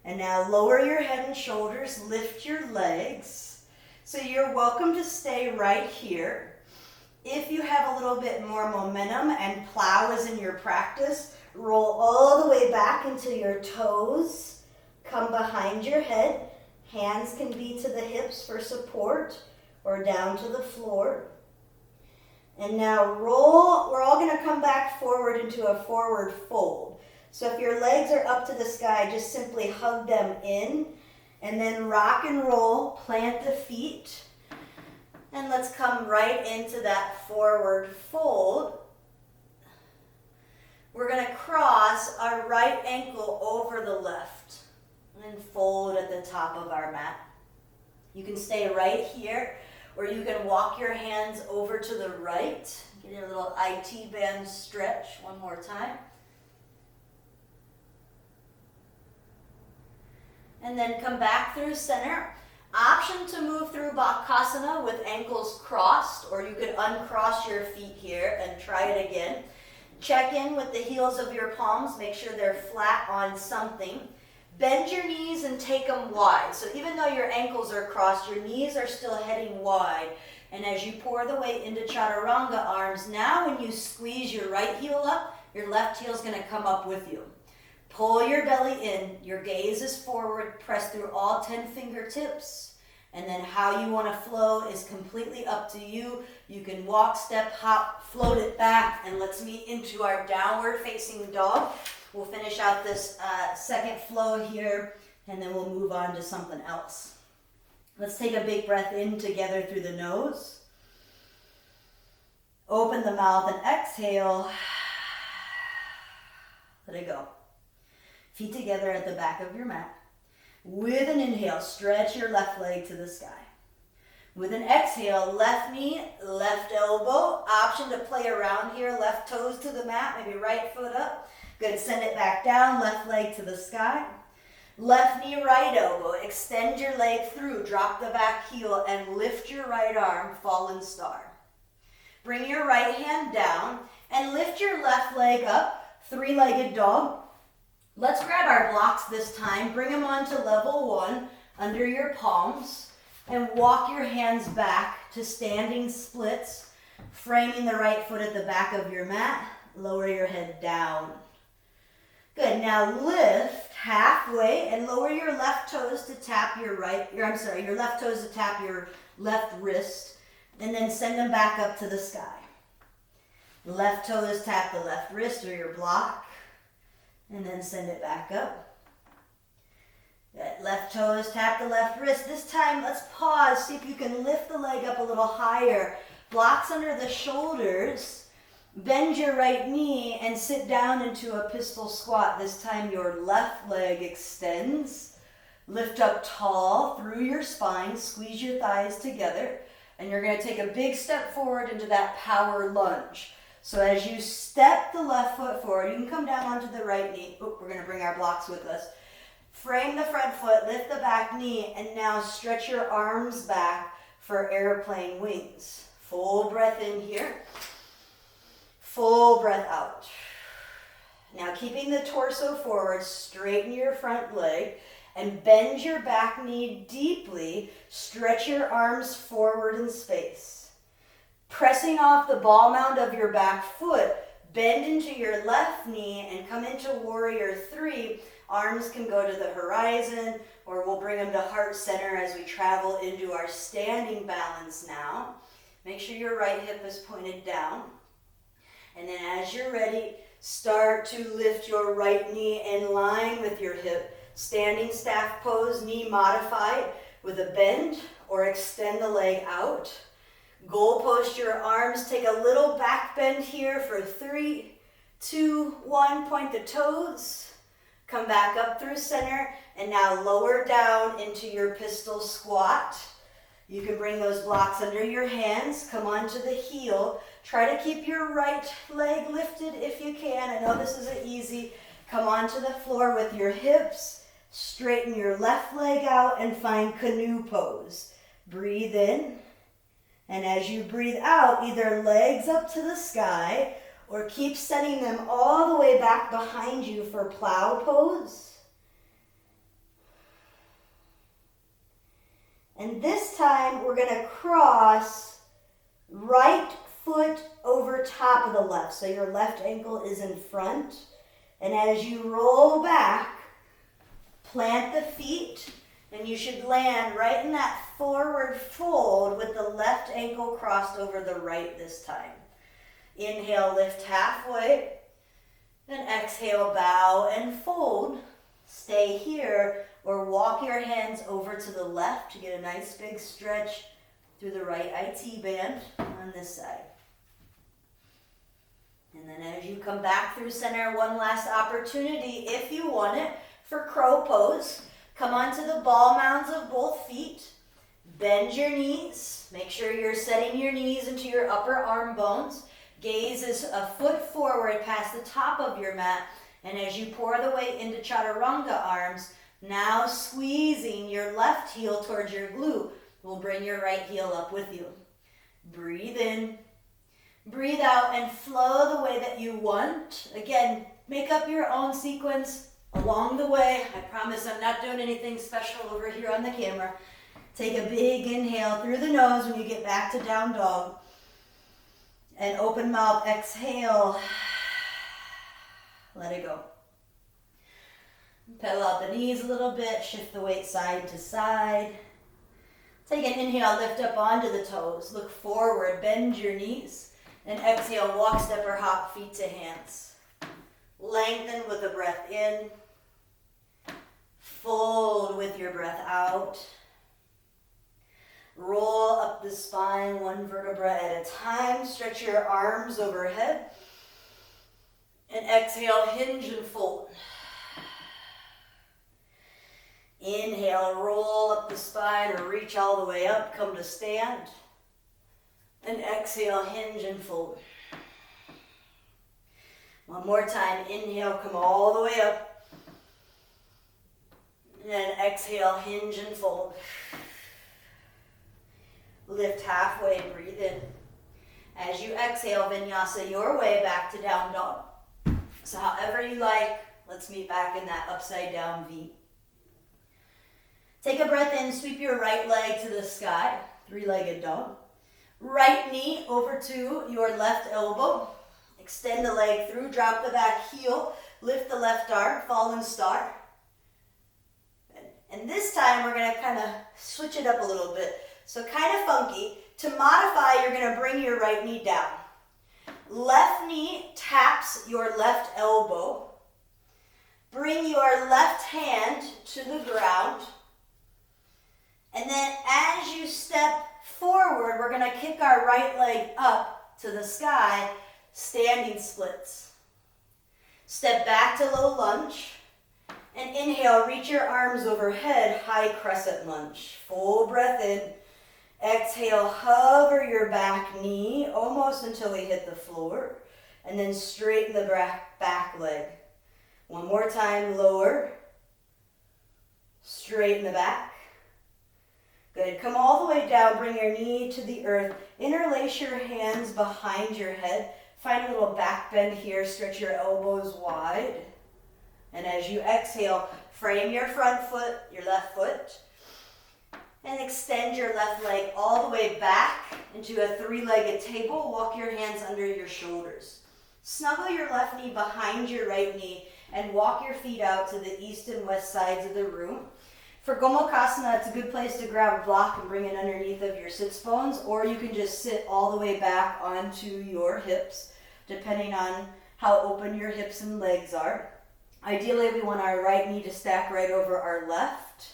And now lower your head and shoulders, lift your legs. So you're welcome to stay right here. If you have a little bit more momentum and plow is in your practice, roll all the way back into your toes. Come behind your head. Hands can be to the hips for support or down to the floor. And now roll. We're all going to come back forward into a forward fold. So if your legs are up to the sky, just simply hug them in and then rock and roll, plant the feet. And let's come right into that forward fold. We're going to cross our right ankle over the left and fold at the top of our mat. You can stay right here, or you can walk your hands over to the right. Get a little IT band stretch one more time. And then come back through center. Option to move through Gomukhasana with ankles crossed, or you could uncross your feet here and try it again. Check in with the heels of your palms. Make sure they're flat on something. Bend your knees and take them wide. So even though your ankles are crossed, your knees are still heading wide. And as you pour the weight into Chaturanga arms, now when you squeeze your right heel up, your left heel is going to come up with you. Pull your belly in, your gaze is forward, press through all 10 fingertips, and then how you want to flow is completely up to you. You can walk, step, hop, float it back, and let's meet into our downward facing dog. We'll finish out this second flow here, and then we'll move on to something else. Let's take a big breath in together through the nose. Open the mouth and exhale. Let it go. Feet together at the back of your mat. With an inhale, stretch your left leg to the sky. With an exhale, left knee, left elbow. Option to play around here, left toes to the mat, maybe right foot up. Good, send it back down, left leg to the sky. Left knee, right elbow. Extend your leg through, drop the back heel, and lift your right arm, fallen star. Bring your right hand down, and lift your left leg up, three-legged dog. Let's grab our blocks this time, bring them onto level 1 under your palms, and walk your hands back to standing splits, framing the right foot at the back of your mat. Lower your head down. Good, now lift halfway and lower your left toes to tap your left toes to tap your left wrist, and then send them back up to the sky. Left toes tap the left wrist or your block, and then send it back up. Good. Left toes tap the left wrist. This time, let's pause. See if you can lift the leg up a little higher. Blocks under the shoulders. Bend your right knee and sit down into a pistol squat. This time, your left leg extends. Lift up tall through your spine. Squeeze your thighs together. And you're going to take a big step forward into that power lunge. So as you step the left foot forward, you can come down onto the right knee. We're going to bring our blocks with us. Frame the front foot, lift the back knee, and now stretch your arms back for airplane wings. Full breath in here. Full breath out. Now keeping the torso forward, straighten your front leg and bend your back knee deeply. Stretch your arms forward in space. Pressing off the ball mound of your back foot, bend into your left knee and come into Warrior 3. Arms can go to the horizon, or we'll bring them to heart center as we travel into our standing balance now. Make sure your right hip is pointed down. And then as you're ready, start to lift your right knee in line with your hip. Standing staff pose, knee modified with a bend, or extend the leg out. Goal post your arms, take a little back bend here for 3, 2, 1, point the toes. Come back up through center, and now lower down into your pistol squat. You can bring those blocks under your hands, come onto the heel. Try to keep your right leg lifted if you can. I know this isn't easy. Come onto the floor with your hips. Straighten your left leg out and find canoe pose. Breathe in. And as you breathe out, either legs up to the sky or keep sending them all the way back behind you for plow pose. And this time we're going to cross right foot over top of the left. So your left ankle is in front. And as you roll back, plant the feet. And you should land right in that forward fold with the left ankle crossed over the right this time. Inhale, lift halfway. Then exhale, bow and fold. Stay here or walk your hands over to the left to get a nice big stretch through the right IT band on this side. And then as you come back through center, one last opportunity, if you want it, for crow pose. Come onto the ball mounds of both feet. Bend your knees. Make sure you're setting your knees into your upper arm bones. Gaze is a foot forward past the top of your mat. And as you pour the weight into chaturanga arms, now squeezing your left heel towards your glute will bring your right heel up with you. Breathe in. Breathe out and flow the way that you want. Again, make up your own sequence along the way. I promise I'm not doing anything special over here on the camera. Take a big inhale through the nose when you get back to down dog. And open mouth, exhale. Let it go. Pedal out the knees a little bit. Shift the weight side to side. Take an inhale, lift up onto the toes. Look forward, bend your knees. And exhale, walk, step, or hop, feet to hands. Lengthen with the breath in. Fold with your breath out. Roll up the spine, one vertebra at a time. Stretch your arms overhead. And exhale, hinge and fold. Inhale, roll up the spine or reach all the way up. Come to stand. And exhale, hinge and fold. One more time. Inhale, come all the way up. And exhale, hinge and fold. Lift halfway, breathe in. As you exhale, vinyasa your way back to down dog. So however you like, let's meet back in that upside down V. Take a breath in, sweep your right leg to the sky, three-legged dog. Right knee over to your left elbow. Extend the leg through, drop the back heel, lift the left arm, fallen star. And this time we're gonna kind of switch it up a little bit. So kind of funky. To modify, you're gonna bring your right knee down. Left knee taps your left elbow. Bring your left hand to the ground. And then as you step forward, we're going to kick our right leg up to the sky, standing splits. Step back to low lunge. And inhale, reach your arms overhead, high crescent lunge. Full breath in. Exhale, hover your back knee almost until we hit the floor. And then straighten the back leg. One more time, lower. Straighten the back. Good. Come all the way down. Bring your knee to the earth. Interlace your hands behind your head. Find a little back bend here. Stretch your elbows wide. And as you exhale, frame your front foot, your left foot. And extend your left leg all the way back into a three-legged table. Walk your hands under your shoulders. Snuggle your left knee behind your right knee and walk your feet out to the east and west sides of the room. For Gomukhasana, it's a good place to grab a block and bring it underneath of your sits bones, or you can just sit all the way back onto your hips, depending on how open your hips and legs are. Ideally, we want our right knee to stack right over our left.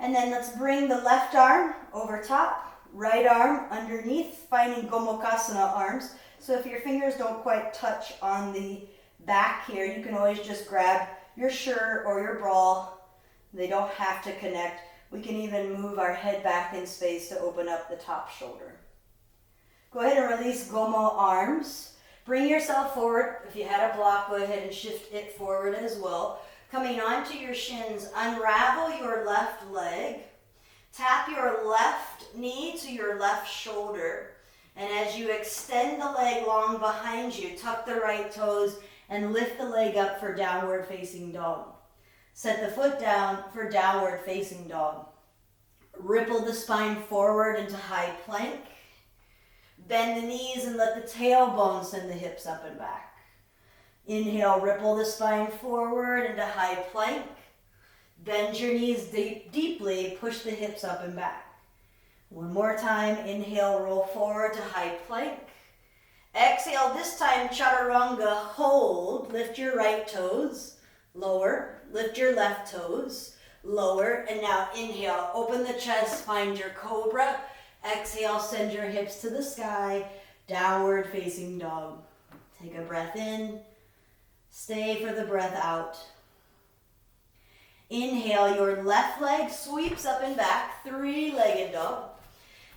And then let's bring the left arm over top, right arm underneath, finding Gomukhasana arms. So if your fingers don't quite touch on the back here, you can always just grab your shirt or your bra. They don't have to connect. We can even move our head back in space to open up the top shoulder. Go ahead and release Gomu arms. Bring yourself forward. If you had a block, go ahead and shift it forward as well. Coming onto your shins, unravel your left leg. Tap your left knee to your left shoulder. And as you extend the leg long behind you, tuck the right toes and lift the leg up for downward facing dog. Set the foot down for downward facing dog. Ripple the spine forward into high plank. Bend the knees and let the tailbone send the hips up and back. Inhale, ripple the spine forward into high plank. Bend your knees deeply, push the hips up and back. One more time, inhale, roll forward to high plank. Exhale, this time chaturanga, hold, lift your right toes, lower, lift your left toes, lower, and now inhale, open the chest, find your cobra, Exhale, send your hips to the sky, downward facing dog. Take a breath in, stay for the breath out. Inhale, your left leg sweeps up and back, three-legged dog.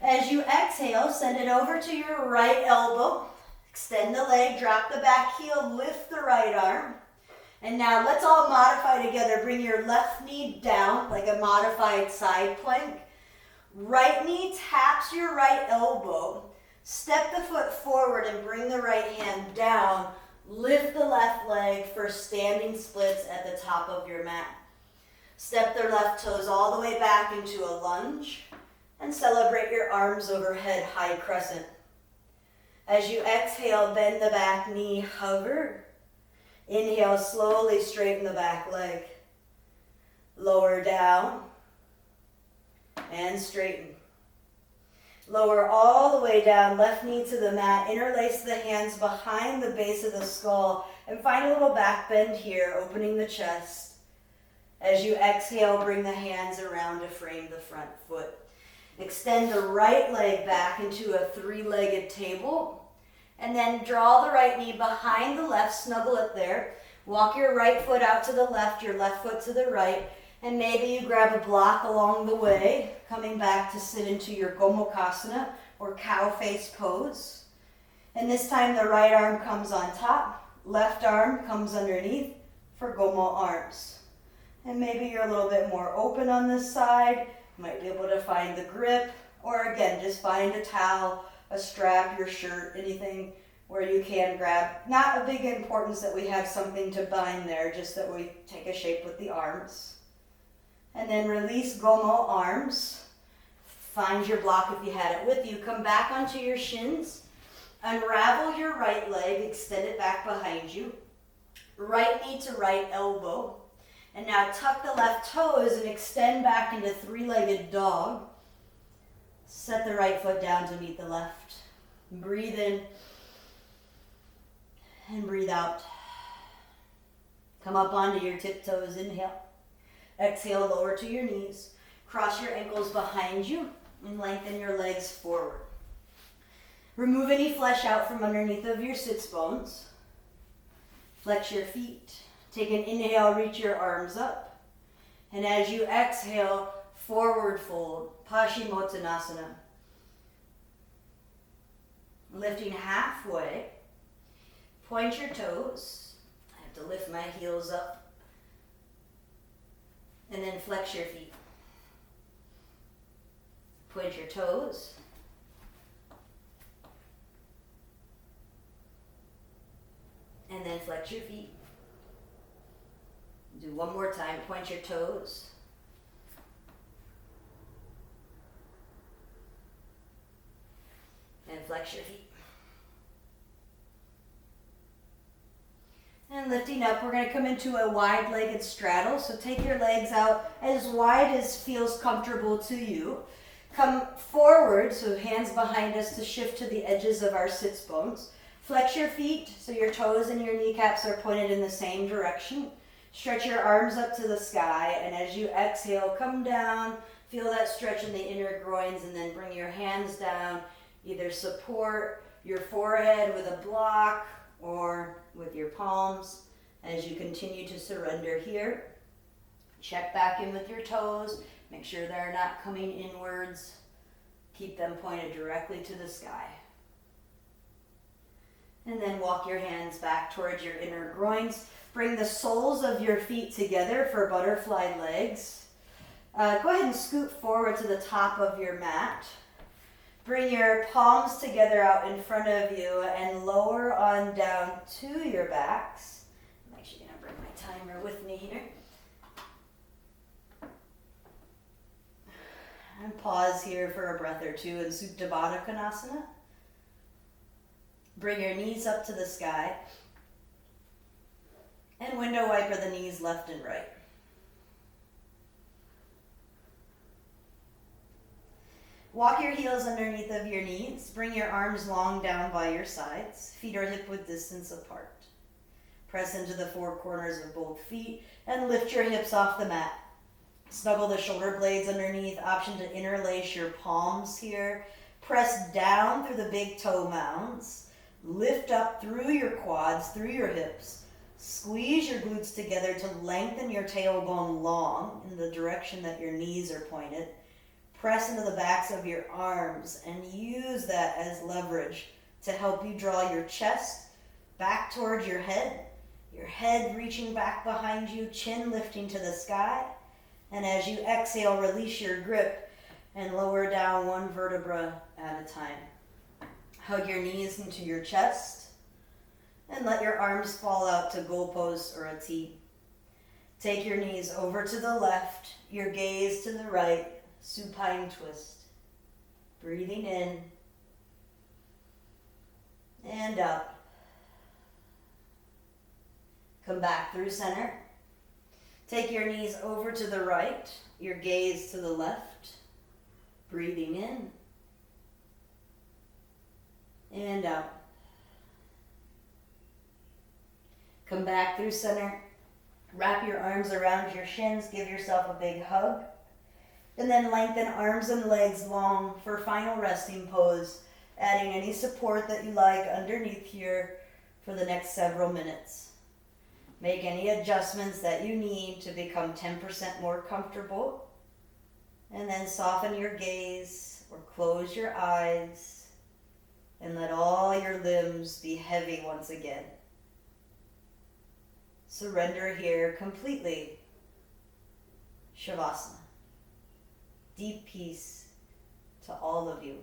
As you exhale, send it over to your right elbow. Extend the leg, drop the back heel, lift the right arm. And now let's all modify together. Bring your left knee down like a modified side plank. Right knee taps your right elbow. Step the foot forward and bring the right hand down. Lift the left leg for standing splits at the top of your mat. Step the left toes all the way back into a lunge and celebrate your arms overhead, high crescent. As you exhale, bend the back knee, hover. Inhale, slowly straighten the back leg. Lower down and straighten. Lower all the way down, left knee to the mat. Interlace the hands behind the base of the skull and find a little back bend here, opening the chest. As you exhale, bring the hands around to frame the front foot. Extend the right leg back into a three-legged table. And then draw the right knee behind the left, snuggle it there. Walk your right foot out to the left, your left foot to the right. And maybe you grab a block along the way, coming back to sit into your Gomukhasana or cow face pose. And this time the right arm comes on top, left arm comes underneath for Gomu arms. And maybe you're a little bit more open on this side. You might be able to find the grip, or again, just find a towel, a strap, your shirt, anything where you can grab. Not a big importance that we have something to bind there, just that we take a shape with the arms. And then release Gomu arms. Find your block if you had it with you. Come back onto your shins. Unravel your right leg, extend it back behind you. Right knee to right elbow. And now tuck the left toes and extend back into three-legged dog. Set the right foot down to meet the left. Breathe in and breathe out. Come up onto your tiptoes, inhale. Exhale, lower to your knees. Cross your ankles behind you and lengthen your legs forward. Remove any flesh out from underneath of your sits bones. Flex your feet. Take an inhale, reach your arms up. And as you exhale, forward fold, Paschimottanasana. Lifting halfway. Point your toes. I have to lift my heels up. And then flex your feet. Point your toes. And then flex your feet. Do one more time. Point your toes. And flex your feet. And lifting up, we're going to come into a wide-legged straddle. So take your legs out as wide as feels comfortable to you. Come forward, so hands behind us to shift to the edges of our sits bones. Flex your feet, so your toes and your kneecaps are pointed in the same direction. Stretch your arms up to the sky, and as you exhale, come down. Feel that stretch in the inner groins, and then bring your hands down. Either support your forehead with a block or with your palms as you continue to surrender here. Check back in with your toes. Make sure they're not coming inwards. Keep them pointed directly to the sky. And then walk your hands back towards your inner groins. Bring the soles of your feet together for butterfly legs. Go ahead and scoot forward to the top of your mat. Bring your palms together out in front of you and lower on down to your backs. I'm actually going to bring my timer with me here. And pause here for a breath or two in Baddha Konasana. Bring your knees up to the sky. And window wiper the knees left and right. Walk your heels underneath of your knees. Bring your arms long down by your sides. Feet are hip-width distance apart. Press into the four corners of both feet and lift your hips off the mat. Snuggle the shoulder blades underneath. Option to interlace your palms here. Press down through the big toe mounds. Lift up through your quads, through your hips. Squeeze your glutes together to lengthen your tailbone long in the direction that your knees are pointed. Press into the backs of your arms and use that as leverage to help you draw your chest back towards your head reaching back behind you, chin lifting to the sky. And as you exhale, release your grip and lower down one vertebra at a time. Hug your knees into your chest and let your arms fall out to goal pose or a T. Take your knees over to the left, your gaze to the right, supine twist. Breathing in and up. Come back through center. Take your knees over to the right, your gaze to the left. Breathing in and out. Come back through center. Wrap your arms around your shins. Give yourself a big hug. And then lengthen arms and legs long for final resting pose, adding any support that you like underneath here for the next several minutes. Make any adjustments that you need to become 10% more comfortable. And then soften your gaze or close your eyes and let all your limbs be heavy once again. Surrender here completely. Shavasana. Deep peace to all of you.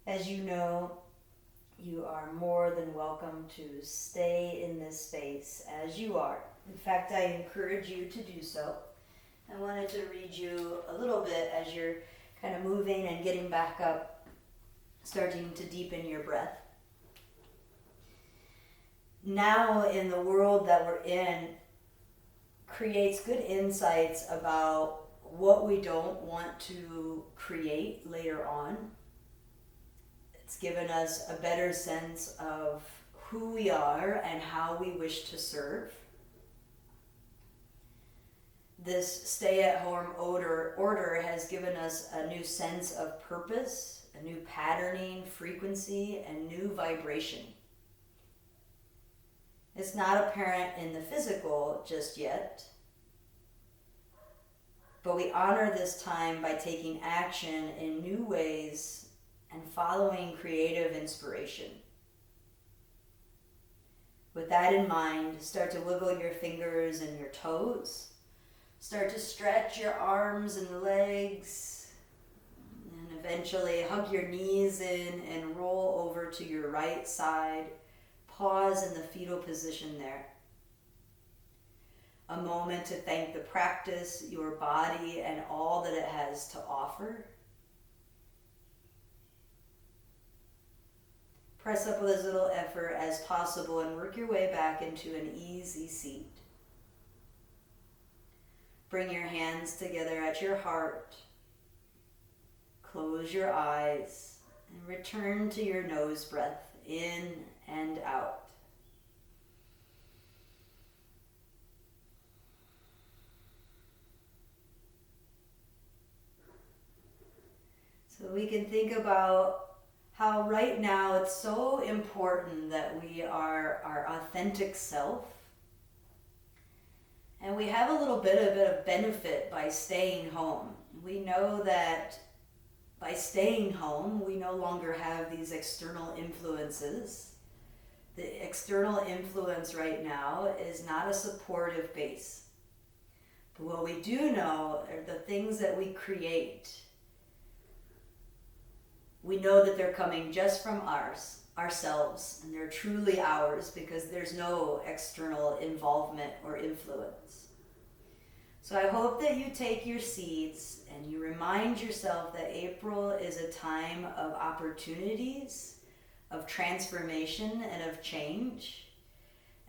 As you know, you are more than welcome to stay in this space as you are. In fact, I encourage you to do so. I wanted to read you a little bit as you're kind of moving and getting back up, starting to deepen your breath. Now, in the world that we're in, creates good insights about what we don't want to create later on. It's given us a better sense of who we are and how we wish to serve. This stay-at-home order has given us a new sense of purpose, a new patterning, frequency, and new vibration. It's not apparent in the physical just yet, but we honor this time by taking action in new ways and following creative inspiration. With that in mind, start to wiggle your fingers and your toes. Start to stretch your arms and legs. And eventually hug your knees in and roll over to your right side. Pause in the fetal position there. a moment to thank the practice, your body, and all that it has to offer. Press up with as little effort as possible and work your way back into an easy seat. Bring your hands together at your heart. Close your eyes and return to your nose breath in and out. So we can think about how right now it's so important that we are our authentic self. And we have a little bit of benefit by staying home. We know that by staying home, we no longer have these external influences. The external influence right now is not a supportive base. But what we do know are the things that we create. We know that they're coming just from ourselves, and they're truly ours because there's no external involvement or influence. So I hope that you take your seats and you remind yourself that April is a time of opportunities, of transformation, and of change.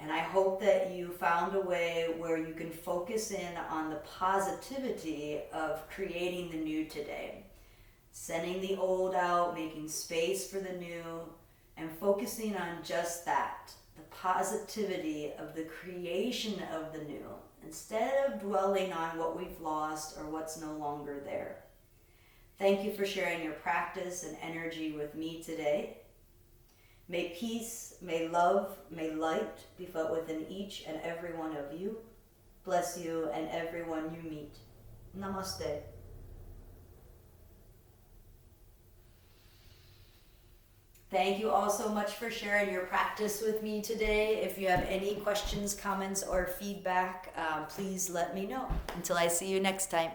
And I hope that you found a way where you can focus in on the positivity of creating the new today. Sending the old out, making space for the new, and focusing on just that, the positivity of the creation of the new, instead of dwelling on what we've lost or what's no longer there. Thank you for sharing your practice and energy with me today. May peace, may love, may light be felt within each and every one of you. Bless you and everyone you meet. Namaste. Thank you all so much for sharing your practice with me today. If you have any questions, comments, or feedback, please let me know. Until I see you next time.